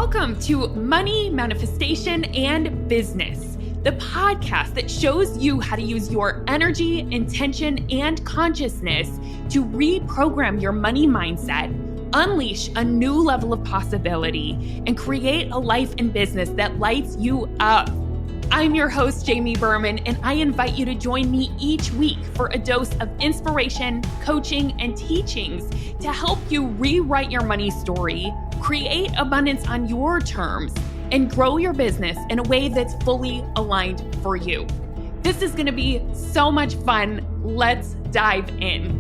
Welcome to Money, Manifestation, and Business, the podcast that shows you how to use your energy, intention, and consciousness to reprogram your money mindset, unleash a new level of possibility, and create a life and business that lights you up. I'm your host, Jamie Berman, and I invite you to join me each week for a dose of inspiration, coaching, and teachings to help you rewrite your money story, create abundance on your terms, and grow your business in a way that's fully aligned for you. This is going to be so much fun. Let's dive in.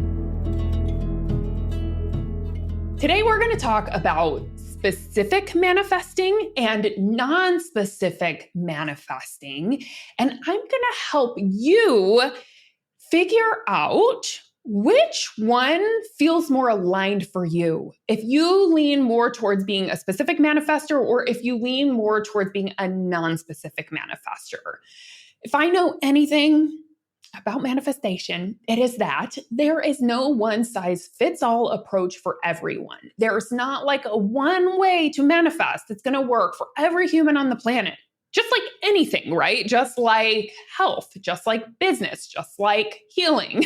Today, we're going to talk about specific manifesting and non-specific manifesting. And I'm going to help you figure out which one feels more aligned for you. If you lean more towards being a specific manifestor, or if you lean more towards being a non-specific manifestor. If I know anything about manifestation, it is that there is no one size fits all approach for everyone. There's not like a one way to manifest that's going to work for every human on the planet. Just like anything, right? Just like health, just like business, just like healing.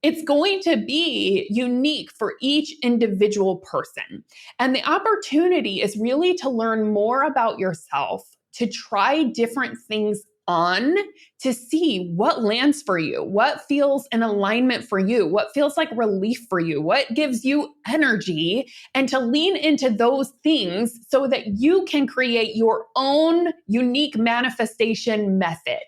It's going to be unique for each individual person. And the opportunity is really to learn more about yourself, to try different things on, to see what lands for you, what feels in alignment for you, what feels like relief for you, what gives you energy, and to lean into those things so that you can create your own unique manifestation method.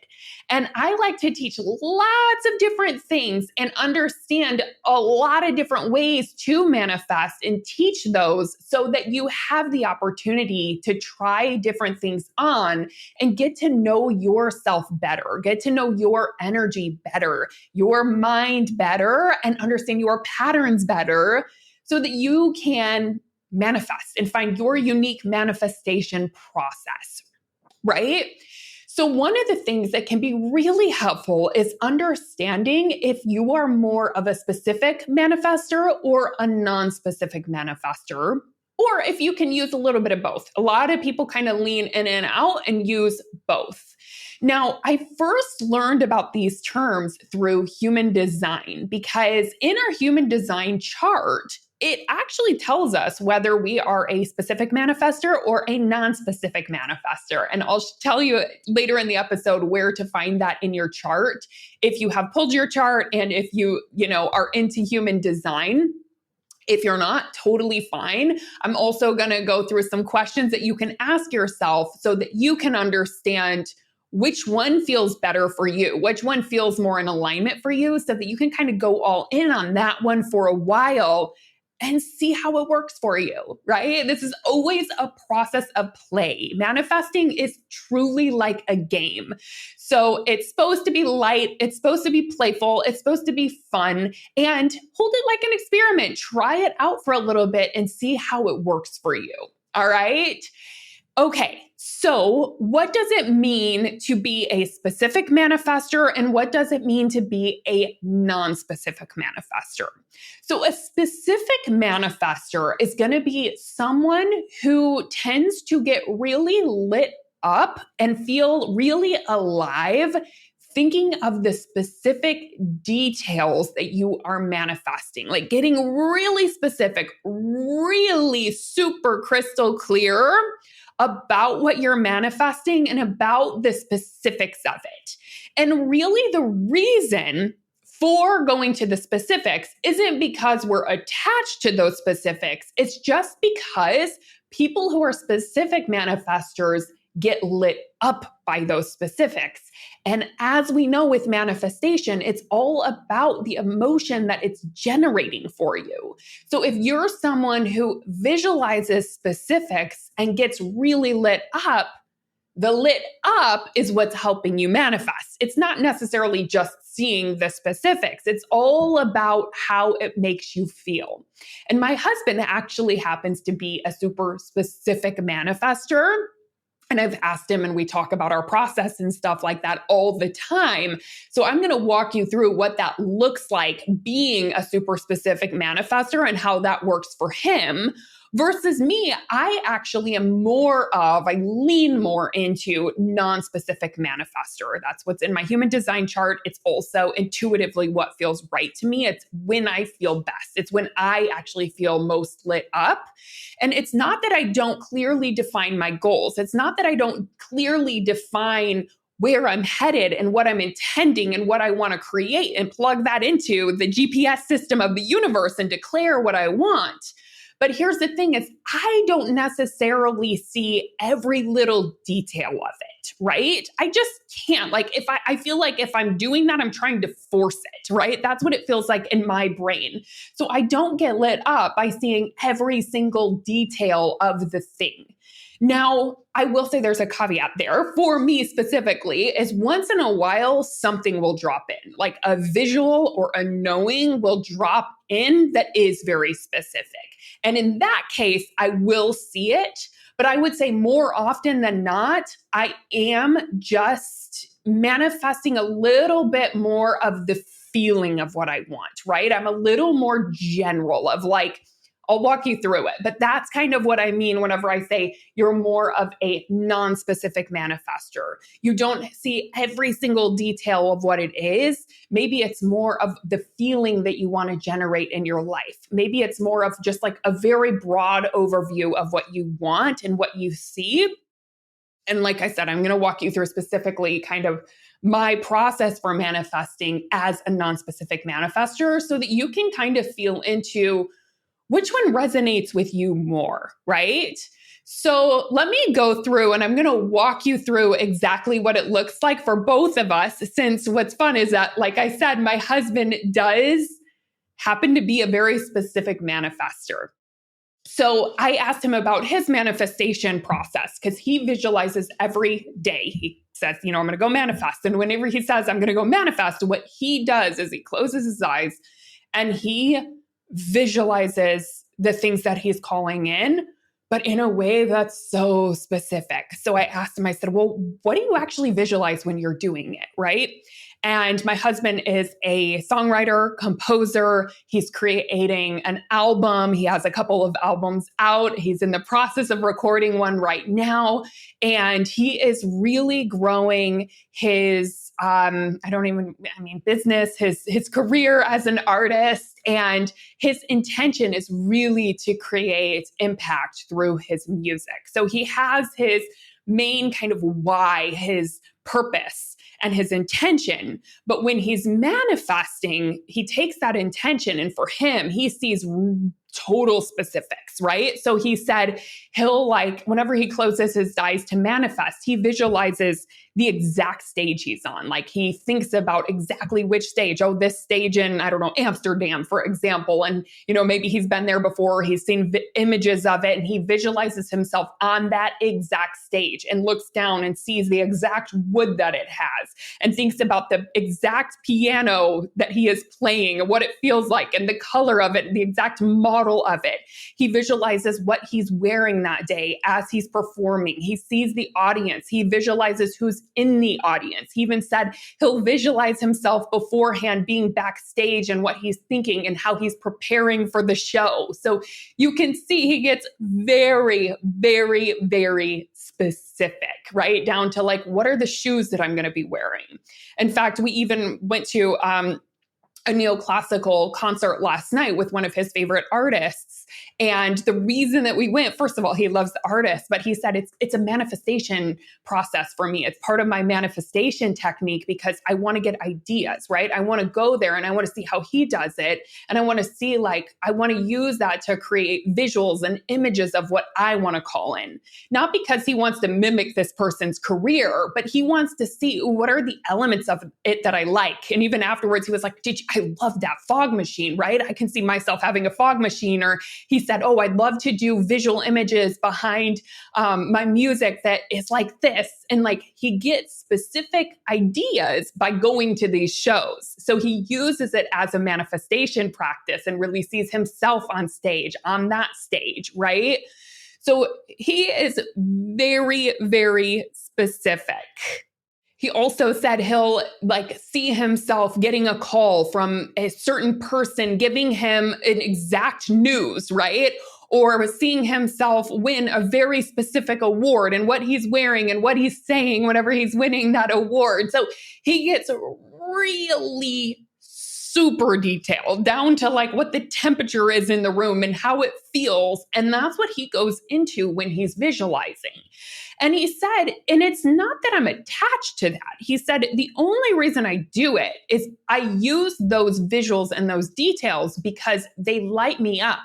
And I like to teach lots of different things and understand a lot of different ways to manifest and teach those so that you have the opportunity to try different things on and get to know yourself better, get to know your energy better, your mind better, and understand your patterns better so that you can manifest and find your unique manifestation process, right? So one of the things that can be really helpful is understanding if you are more of a specific manifestor or a non-specific manifestor, or if you can use a little bit of both. A lot of people kind of lean in and out and use both. Now, I first learned about these terms through human design, because in our human design chart, it actually tells us whether we are a specific manifestor or a non-specific manifestor. And I'll tell you later in the episode where to find that in your chart if you have pulled your chart and if you are into human design. If you're not, totally fine. I'm also going to go through some questions that you can ask yourself so that you can understand which one feels better for you, which one feels more in alignment for you, so that you can kind of go all in on that one for a while and see how it works for you, right? This is always a process of play. Manifesting is truly like a game. So it's supposed to be light, it's supposed to be playful, it's supposed to be fun, and hold it like an experiment. Try it out for a little bit and see how it works for you, all right? Okay, so what does it mean to be a specific manifestor, and what does it mean to be a non-specific manifestor? So a specific manifestor is going to be someone who tends to get really lit up and feel really alive thinking of the specific details that you are manifesting, like getting really specific, really super crystal clear about what you're manifesting and about the specifics of it. And really the reason for going to the specifics isn't because we're attached to those specifics. It's just because people who are specific manifestors get lit up by those specifics. And as we know with manifestation, it's all about the emotion that it's generating for you. So if you're someone who visualizes specifics and gets really lit up, the lit up is what's helping you manifest. It's not necessarily just seeing the specifics. It's all about how it makes you feel. And my husband actually happens to be a super specific manifestor. And I've asked him, and we talk about our process and stuff like that all the time. So I'm going to walk you through what that looks like being a super specific manifestor and how that works for him. Versus me, I actually am I lean more into non-specific manifester. That's what's in my human design chart. It's also intuitively what feels right to me. It's when I feel best. It's when I actually feel most lit up. And it's not that I don't clearly define my goals. It's not that I don't clearly define where I'm headed and what I'm intending and what I want to create and plug that into the GPS system of the universe and declare what I want. But here's the thing is I don't necessarily see every little detail of it, right? I just can't. Like if I feel like if I'm doing that, I'm trying to force it, right? That's what it feels like in my brain. So I don't get lit up by seeing every single detail of the thing. Now, I will say there's a caveat there for me specifically is once in a while, something will drop in, like a visual or a knowing will drop in that is very specific. And in that case, I will see it. But I would say more often than not, I am just manifesting a little bit more of the feeling of what I want, right? I'm a little more general of like, I'll walk you through it. But that's kind of what I mean whenever I say you're more of a non-specific manifester. You don't see every single detail of what it is. Maybe it's more of the feeling that you want to generate in your life. Maybe it's more of just like a very broad overview of what you want and what you see. And like I said, I'm going to walk you through specifically kind of my process for manifesting as a non-specific manifester so that you can kind of feel into which one resonates with you more, right? So let me go through and I'm going to walk you through exactly what it looks like for both of us. Since what's fun is that, like I said, my husband does happen to be a very specific manifester. So I asked him about his manifestation process because he visualizes every day. He says, I'm going to go manifest. And whenever he says, I'm going to go manifest, what he does is he closes his eyes and he visualizes the things that he's calling in, but in a way that's so specific. So I asked him, I said, well, what do you actually visualize when you're doing it, right? And my husband is a songwriter, composer. He's creating an album. He has a couple of albums out. He's in the process of recording one right now. And he is really growing his business, his career as an artist. And his intention is really to create impact through his music. So he has his main kind of why, his purpose and his intention. But when he's manifesting, he takes that intention and for him, he sees total specifics, right? So he said he'll whenever he closes his eyes to manifest, he visualizes the exact stage he's on. Like he thinks about exactly which stage. Oh, this stage in, Amsterdam, for example. And, maybe he's been there before. He's seen images of it and he visualizes himself on that exact stage and looks down and sees the exact wood that it has and thinks about the exact piano that he is playing and what it feels like and the color of it, the exact model of it. He visualizes what he's wearing that day as he's performing. He sees the audience. He visualizes who's in the audience. He even said he'll visualize himself beforehand being backstage and what he's thinking and how he's preparing for the show. So you can see he gets very, very, very specific, right? Down to what are the shoes that I'm going to be wearing? In fact, we even went to a neoclassical concert last night with one of his favorite artists. And the reason that we went, first of all, he loves the artist, but he said it's a manifestation process for me. It's part of my manifestation technique because I want to get ideas, right? I want to go there and I want to see how he does it. And I want to see I want to use that to create visuals and images of what I want to call in. Not because he wants to mimic this person's career, but he wants to see what are the elements of it that I like. And even afterwards, he was like, I love that fog machine, right? I can see myself having a fog machine. Or he said, oh, I'd love to do visual images behind my music that is like this. And he gets specific ideas by going to these shows. So he uses it as a manifestation practice and really sees himself on stage, on that stage, right? So he is very, very specific. He also said he'll see himself getting a call from a certain person giving him an exact news, right? or seeing himself win a very specific award and what he's wearing and what he's saying whenever he's winning that award. So he gets really super detailed down to like what the temperature is in the room and how it feels. And that's what he goes into when he's visualizing. And he said, and it's not that I'm attached to that. He said, the only reason I do it is I use those visuals and those details because they light me up.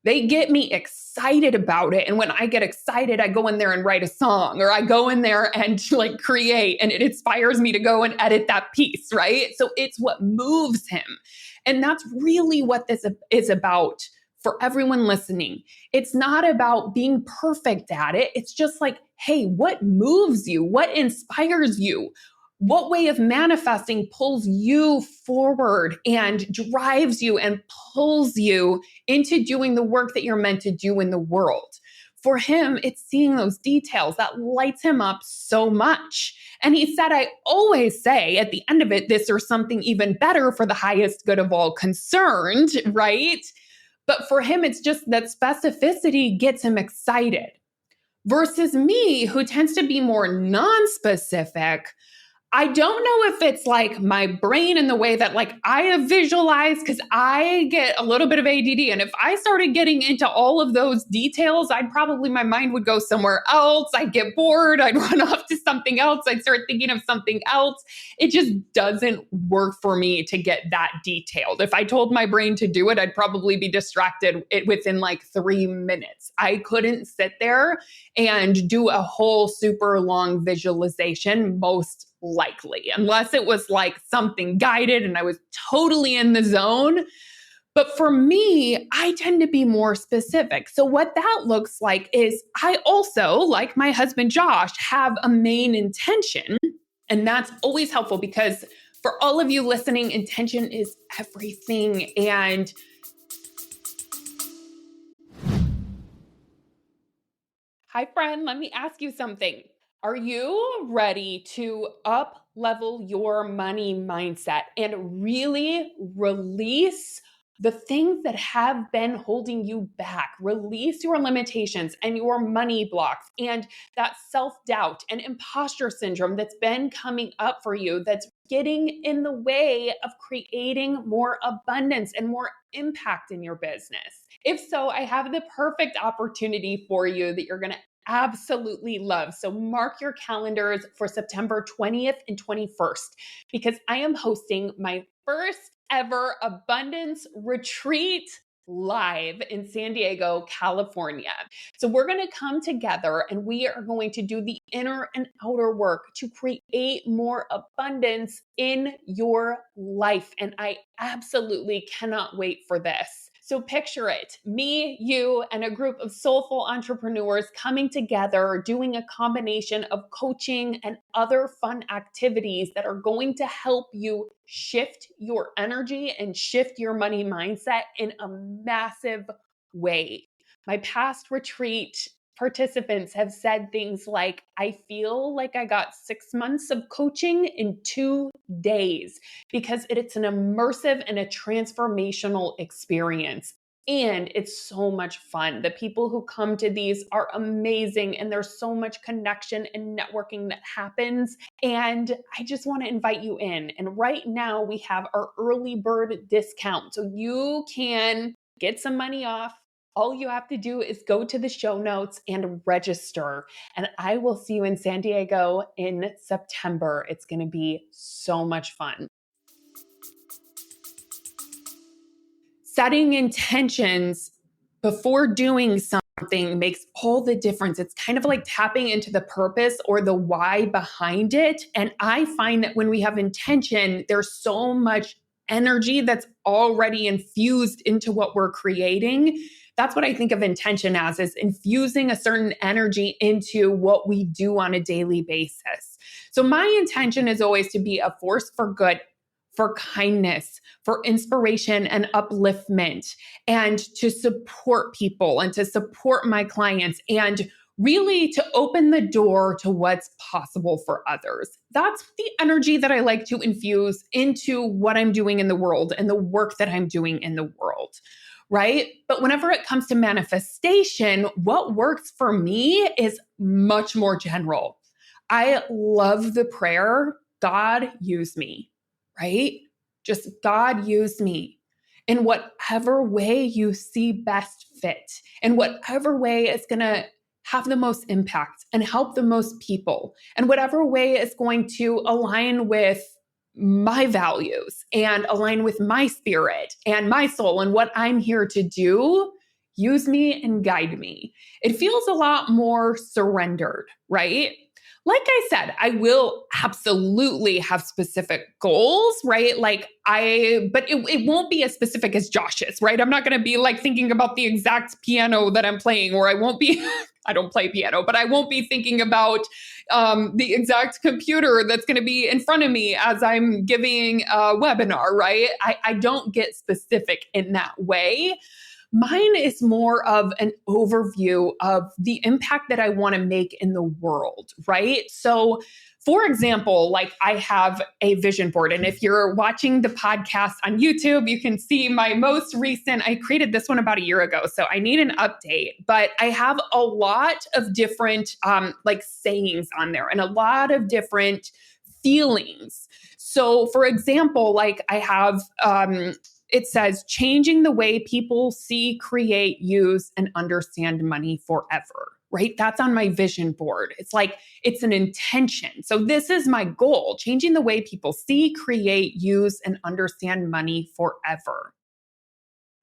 They get me excited about it. And when I get excited, I go in there and write a song, or I go in there and like create, and it inspires me to go and edit that piece, right? So it's what moves him. And that's really what this is about for everyone listening. It's not about being perfect at it. It's just like, hey, what moves you? What inspires you? What way of manifesting pulls you forward and drives you and pulls you into doing the work that you're meant to do in the world? For him, it's seeing those details that lights him up so much. And he said, I always say at the end of it, this or something even better for the highest good of all concerned, right? But for him, it's just that specificity gets him excited. Versus me, who tends to be more non-specific, I don't know if it's like my brain in the way that like I have visualized, because I get a little bit of ADD. And if I started getting into all of those details, my mind would go somewhere else. I'd get bored. I'd run off to something else. I'd start thinking of something else. It just doesn't work for me to get that detailed. If I told my brain to do it, I'd probably be distracted within like 3 minutes. I couldn't sit there and do a whole super long visualization, most likely, unless it was like something guided and I was totally in the zone. But for me, I tend to be more specific. So what that looks like is I also, like my husband Josh, have a main intention. And that's always helpful because for all of you listening, intention is everything. And hi, friend, let me ask you something. Are you ready to up level your money mindset and really release the things that have been holding you back? Release your limitations and your money blocks and that self-doubt and imposter syndrome that's been coming up for you, that's getting in the way of creating more abundance and more impact in your business. If so, I have the perfect opportunity for you that you're going to absolutely love. So mark your calendars for September 20th and 21st, because I am hosting my first ever abundance retreat live in San Diego, California. So we're going to come together and we are going to do the inner and outer work to create more abundance in your life. And I absolutely cannot wait for this. So picture it, me, you, and a group of soulful entrepreneurs coming together, doing a combination of coaching and other fun activities that are going to help you shift your energy and shift your money mindset in a massive way. My past retreat participants have said things like, I feel like I got 6 months of coaching in 2 days, because it's an immersive and a transformational experience. And it's so much fun. The people who come to these are amazing, and there's so much connection and networking that happens. And I just want to invite you in. And right now we have our early bird discount. So you can get some money off. All you have to do is go to the show notes and register. And I will see you in San Diego in September. It's going to be so much fun. Setting intentions before doing something makes all the difference. It's kind of like tapping into the purpose or the why behind it. And I find that when we have intention, there's so much energy that's already infused into what we're creating. That's what I think of intention as, is infusing a certain energy into what we do on a daily basis. So my intention is always to be a force for good, for kindness, for inspiration and upliftment, and to support people and to support my clients, and really to open the door to what's possible for others. That's the energy that I like to infuse into what I'm doing in the world and the work that I'm doing in the world. right? But whenever it comes to manifestation, what works for me is much more general. I love the prayer, God use me, right? Just God use me in whatever way you see best fit, in whatever way it's going to have the most impact and help the most people, and whatever way it's going to align with my values and align with my spirit and my soul and what I'm here to do. Use me and guide me. It feels a lot more surrendered, right? Like I said, I will absolutely have specific goals, right? But it won't be as specific as Josh's, right? I'm not going to be like thinking about the exact piano that I'm playing, or I won't be, I don't play piano, but I won't be thinking about the exact computer that's going to be in front of me as I'm giving a webinar, right? I don't get specific in that way. Mine is more of an overview of the impact that I want to make in the world, right? So, for example, like I have a vision board. And if you're watching the podcast on YouTube, you can see my most recent, I created this one about a year ago. So I need an update, but I have a lot of different like sayings on there and a lot of different feelings. So for example, like I have, it says changing the way people see, create, use, and understand money forever, right? That's on my vision board. It's like, it's an intention. So this is my goal, changing the way people see, create, use, and understand money forever.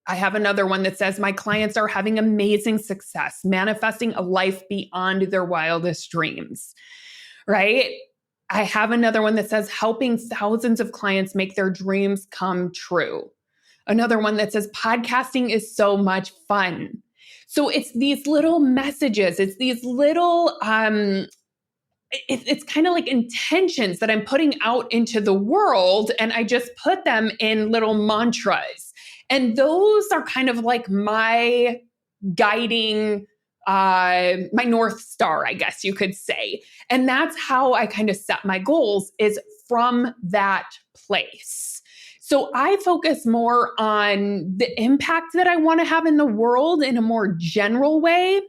I have another one that says my clients are having amazing success, manifesting a life beyond their wildest dreams, right? I have another one that says helping thousands of clients make their dreams come true. Another one that says podcasting is so much fun. So it's these little messages, it's these little, it's kind of like intentions that I'm putting out into the world, and I just put them in little mantras. And those are kind of like my guiding, my North Star, I guess you could say. And that's how I kind of set my goals, is from that place. So I focus more on the impact that I want to have in the world in a more general way.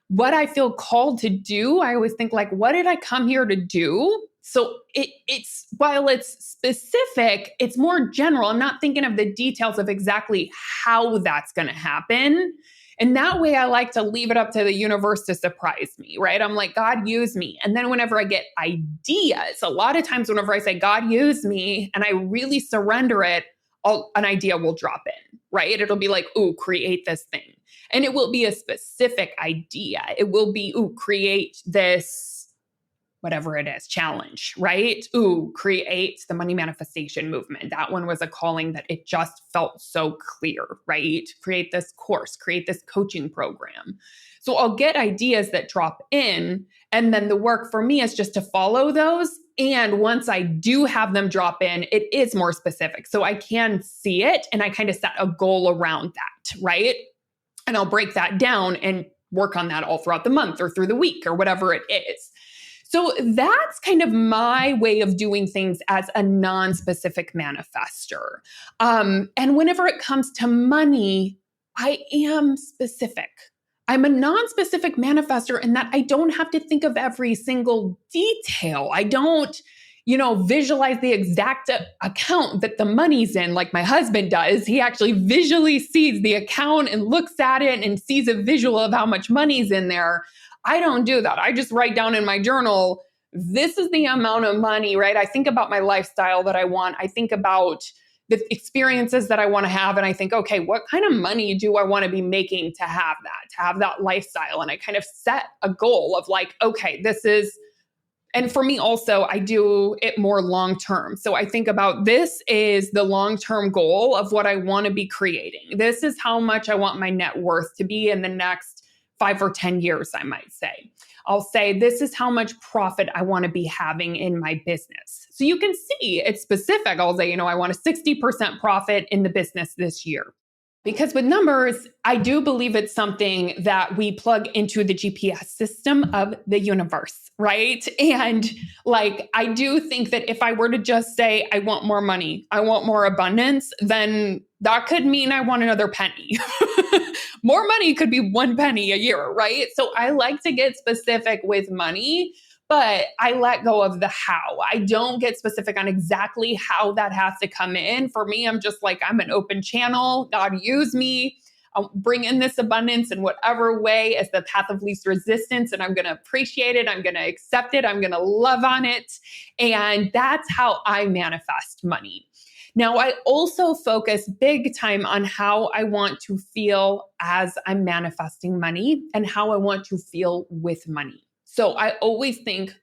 What I feel called to do, I always think like, what did I come here to do? So it's while it's specific, it's more general. I'm not thinking of the details of exactly how that's going to happen. And that way I like to leave it up to the universe to surprise me, right? I'm like, God, use me. And then whenever I get ideas, a lot of times whenever I say, God, use me, and I really surrender it, an idea will drop in, right? It'll be like, ooh, create this thing. And it will be a specific idea. It will be, ooh, create this, whatever it is, challenge, right? Ooh, create the money manifestation movement. That one was a calling that it just felt so clear, right? Create this course, create this coaching program. So I'll get ideas that drop in, and then the work for me is just to follow those. And once I do have them drop in, it is more specific. So I can see it, and I kind of set a goal around that, right? And I'll break that down and work on that all throughout the month or through the week or whatever it is. So that's kind of my way of doing things as a non-specific manifester. And whenever it comes to money, I am specific. I'm a non-specific manifester in that I don't have to think of every single detail. I don't, visualize the exact account that the money's in like my husband does. He actually visually sees the account and looks at it and sees a visual of how much money's in there. I don't do that. I just write down in my journal, this is the amount of money, right? I think about my lifestyle that I want. I think about the experiences that I want to have. And I think, okay, what kind of money do I want to be making to have that lifestyle? And I kind of set a goal of like, okay, this is, and for me also, I do it more long-term. So I think about this is the long-term goal of what I want to be creating. This is how much I want my net worth to be in the next 5 or 10 years, I might say. I'll say, this is how much profit I want to be having in my business. So you can see it's specific. I'll say, I want a 60% profit in the business this year. Because with numbers, I do believe it's something that we plug into the GPS system of the universe, right? And like, I do think that if I were to just say, I want more money, I want more abundance, then that could mean I want another penny. More money could be 1 penny a year, right? So I like to get specific with money, but I let go of the how. I don't get specific on exactly how that has to come in. For me, I'm just like, I'm an open channel. God, use me. I'll bring in this abundance in whatever way as the path of least resistance. And I'm going to appreciate it. I'm going to accept it. I'm going to love on it. And that's how I manifest money. Now, I also focus big time on how I want to feel as I'm manifesting money and how I want to feel with money. So I always think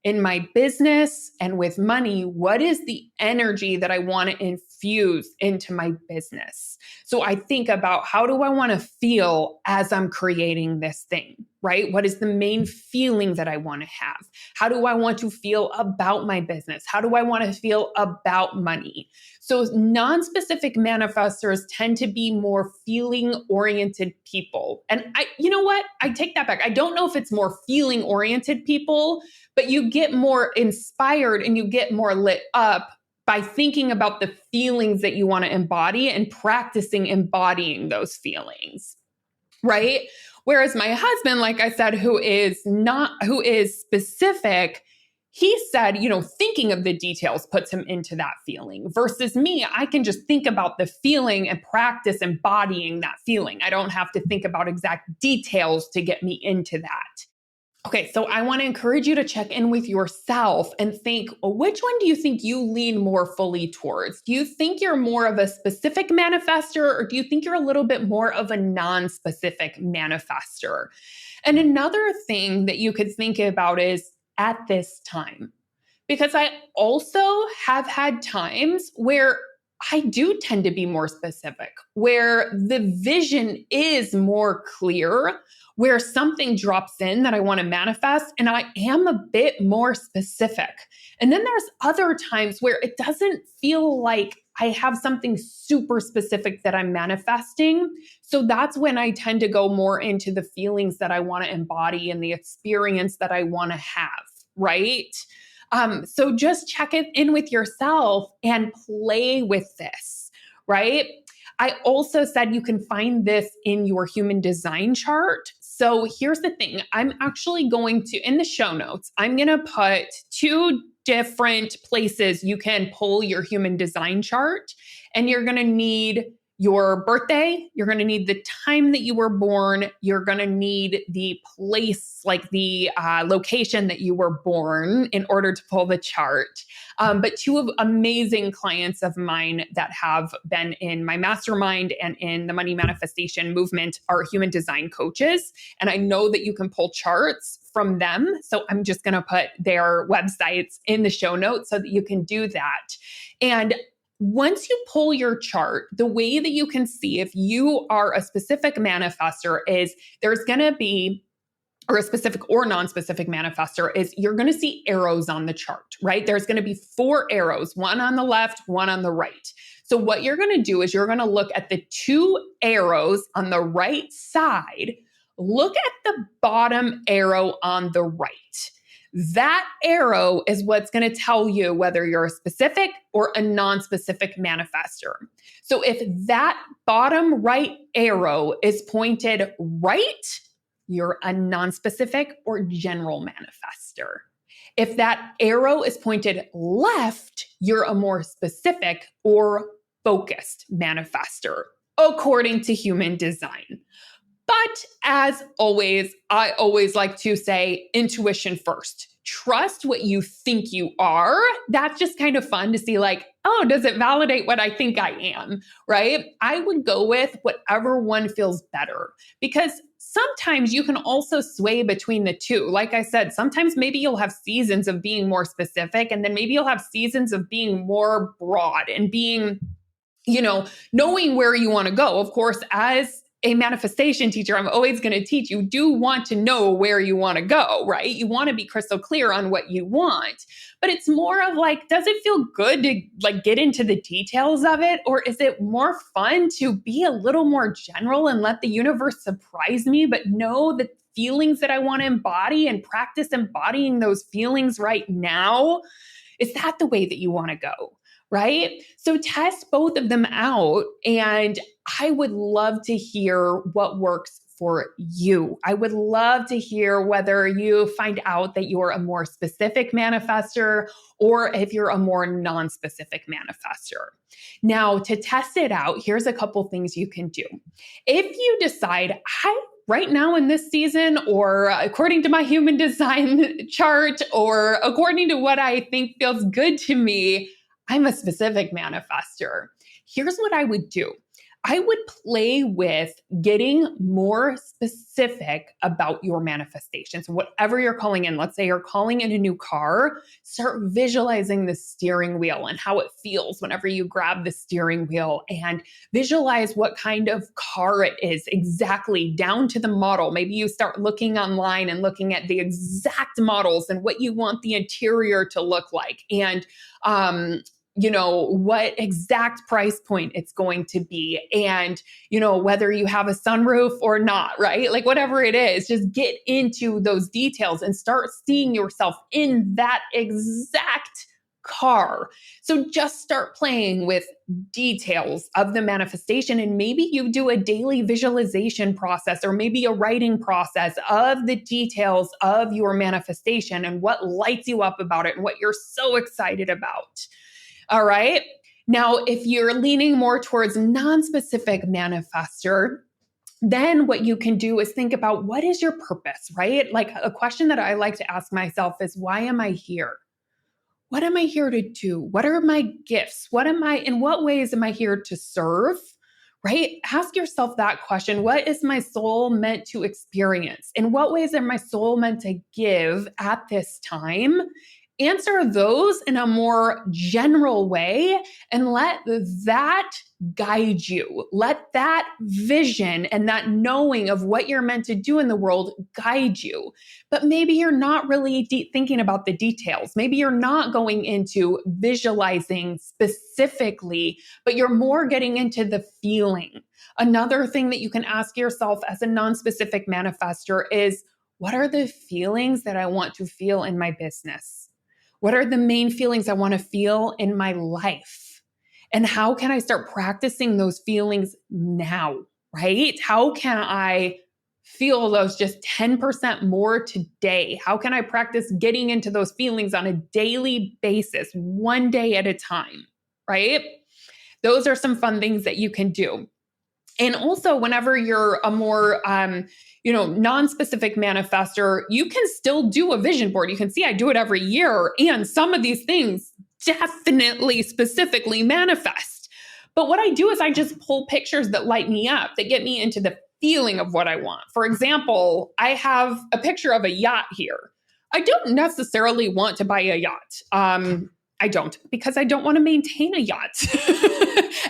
in my business and with money, what is the energy that I want to infuse into my business? So I think about how do I want to feel as I'm creating this thing, right? What is the main feeling that I want to have? How do I want to feel about my business? How do I want to feel about money? So non-specific manifestors tend to be more feeling-oriented people. And you know what? I take that back. I don't know if it's more feeling-oriented people, but you get more inspired and you get more lit up by thinking about the feelings that you want to embody and practicing embodying those feelings, right? Whereas my husband, like I said, who is specific, he said, thinking of the details puts him into that feeling versus me. I can just think about the feeling and practice embodying that feeling. I don't have to think about exact details to get me into that. Okay, so I want to encourage you to check in with yourself and think, well, which one do you think you lean more fully towards? Do you think you're more of a specific manifester, or do you think you're a little bit more of a non-specific manifester? And another thing that you could think about is at this time, because I also have had times where I do tend to be more specific, where the vision is more clear, where something drops in that I want to manifest, and I am a bit more specific. And then there's other times where it doesn't feel like I have something super specific that I'm manifesting. So that's when I tend to go more into the feelings that I want to embody and the experience that I want to have, right? So just check it in with yourself and play with this, right? I also said you can find this in your human design chart. So here's the thing. I'm actually going to, in the show notes, I'm going to put 2 different places you can pull your human design chart, and you're going to need your birthday, you're going to need the time that you were born, you're going to need the place, like the location that you were born in order to pull the chart. But 2 amazing clients of mine that have been in my mastermind and in the money manifestation movement are human design coaches. And I know that you can pull charts from them. So I'm just going to put their websites in the show notes so that you can do that. And once you pull your chart, the way that you can see if you are a specific manifestor is there's going to be, or a specific or non-specific manifestor is you're going to see arrows on the chart, right? There's going to be 4 arrows, one on the left, one on the right. So what you're going to do is you're going to look at the 2 arrows on the right side. Look at the bottom arrow on the right. That arrow is what's going to tell you whether you're a specific or a non-specific manifestor. So if that bottom right arrow is pointed right, you're a non-specific or general manifestor. If that arrow is pointed left, you're a more specific or focused manifestor, according to human design. But as always, I always like to say intuition first. Trust what you think you are. That's just kind of fun to see, like, oh, does it validate what I think I am, right? I would go with whatever one feels better, because sometimes you can also sway between the 2. Like I said, sometimes maybe you'll have seasons of being more specific, and then maybe you'll have seasons of being more broad and being, knowing where you want to go. Of course, as a manifestation teacher, I'm always going to teach you do want to know where you want to go, right? You want to be crystal clear on what you want, but it's more of like, does it feel good to like get into the details of it? Or is it more fun to be a little more general and let the universe surprise me, but know the feelings that I want to embody and practice embodying those feelings right now? Is that the way that you want to go? Right? So test both of them out. And I would love to hear what works for you. I would love to hear whether you find out that you're a more specific manifester or if you're a more non-specific manifester. Now, to test it out, here's a couple things you can do. If you decide, right now in this season, or according to my human design chart, or according to what I think feels good to me, I'm a specific manifester. Here's what I would do. I would play with getting more specific about your manifestations. Whatever you're calling in, let's say you're calling in a new car, start visualizing the steering wheel and how it feels whenever you grab the steering wheel, and visualize what kind of car it is exactly down to the model. Maybe you start looking online and looking at the exact models and what you want the interior to look like, and what exact price point it's going to be, and, whether you have a sunroof or not, right? Like whatever it is, just get into those details and start seeing yourself in that exact car. So just start playing with details of the manifestation, and maybe you do a daily visualization process or maybe a writing process of the details of your manifestation and what lights you up about it and what you're so excited about. All right. Now, if you're leaning more towards non-specific manifester, then what you can do is think about, what is your purpose, right? Like a question that I like to ask myself is, why am I here? What am I here to do? What are my gifts? In what ways am I here to serve? Right? Ask yourself that question. What is my soul meant to experience? In what ways are my soul meant to give at this time? Answer those in a more general way and let that guide you. Let that vision and that knowing of what you're meant to do in the world guide you. But maybe you're not really thinking about the details. Maybe you're not going into visualizing specifically, but you're more getting into the feeling. Another thing that you can ask yourself as a non-specific manifester is, what are the feelings that I want to feel in my business? What are the main feelings I want to feel in my life? And how can I start practicing those feelings now, right? How can I feel those just 10% more today? How can I practice getting into those feelings on a daily basis, one day at a time, right? Those are some fun things that you can do. And also, whenever you're a more, non-specific manifester, you can still do a vision board. You can see I do it every year. And some of these things definitely specifically manifest. But what I do is I just pull pictures that light me up, that get me into the feeling of what I want. For example, I have a picture of a yacht here. I don't necessarily want to buy a yacht. I don't, because I don't want to maintain a yacht.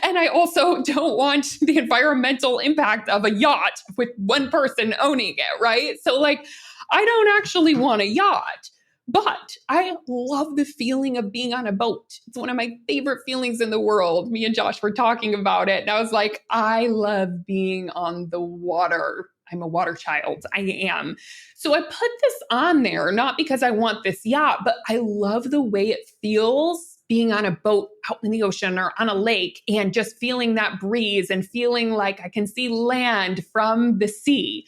And I also don't want the environmental impact of a yacht with one person owning it, right? So like, I don't actually want a yacht, but I love the feeling of being on a boat. It's one of my favorite feelings in the world. Me and Josh were talking about it, and I was like, I love being on the water. I'm a water child. I am. So I put this on there, not because I want this yacht, but I love the way it feels being on a boat out in the ocean or on a lake, and just feeling that breeze and feeling like I can see land from the sea.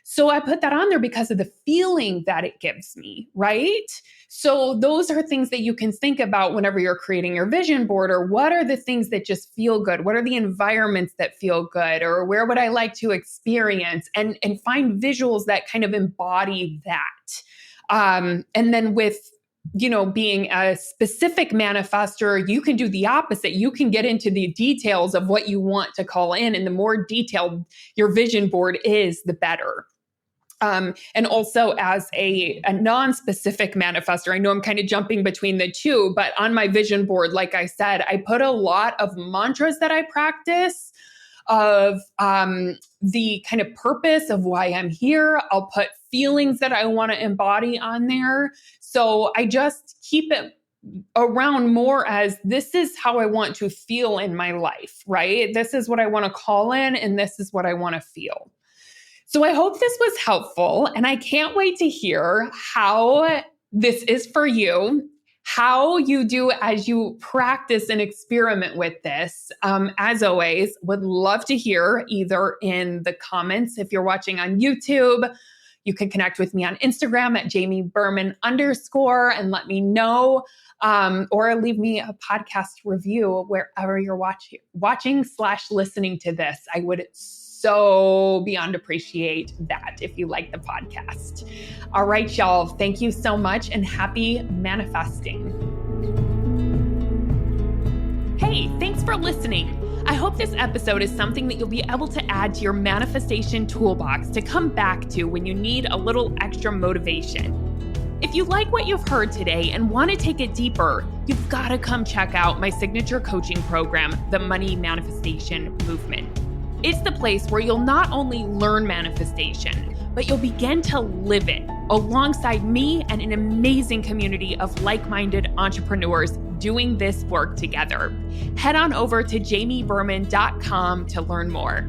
So I put that on there because of the feeling that it gives me, right? So those are things that you can think about whenever you're creating your vision board, or what are the things that just feel good? What are the environments that feel good? Or where would I like to experience? And find visuals that kind of embody that. And then with, being a specific manifester, you can do the opposite. You can get into the details of what you want to call in. And the more detailed your vision board is, the better. And also as a non-specific manifester, I know I'm kind of jumping between the two, but on my vision board, like I said, I put a lot of mantras that I practice, of the kind of purpose of why I'm here. I'll put feelings that I want to embody on there. So I just keep it around more as this is how I want to feel in my life, right? This is what I want to call in, and this is what I want to feel. So I hope this was helpful, and I can't wait to hear how this is for you, how you do as you practice and experiment with this. As always, would love to hear either in the comments if you're watching on YouTube. You can connect with me on Instagram at JamieBerman_ and let me know, or leave me a podcast review wherever you're watching/listening to this. I would so beyond appreciate that if you like the podcast. All right, y'all. Thank you so much and happy manifesting. Hey, thanks for listening. I hope this episode is something that you'll be able to add to your manifestation toolbox to come back to when you need a little extra motivation. If you like what you've heard today and want to take it deeper, you've got to come check out my signature coaching program, the Money Manifestation Movement. It's the place where you'll not only learn manifestation, but you'll begin to live it alongside me and an amazing community of like-minded entrepreneurs doing this work together. Head on over to jamieberman.com to learn more.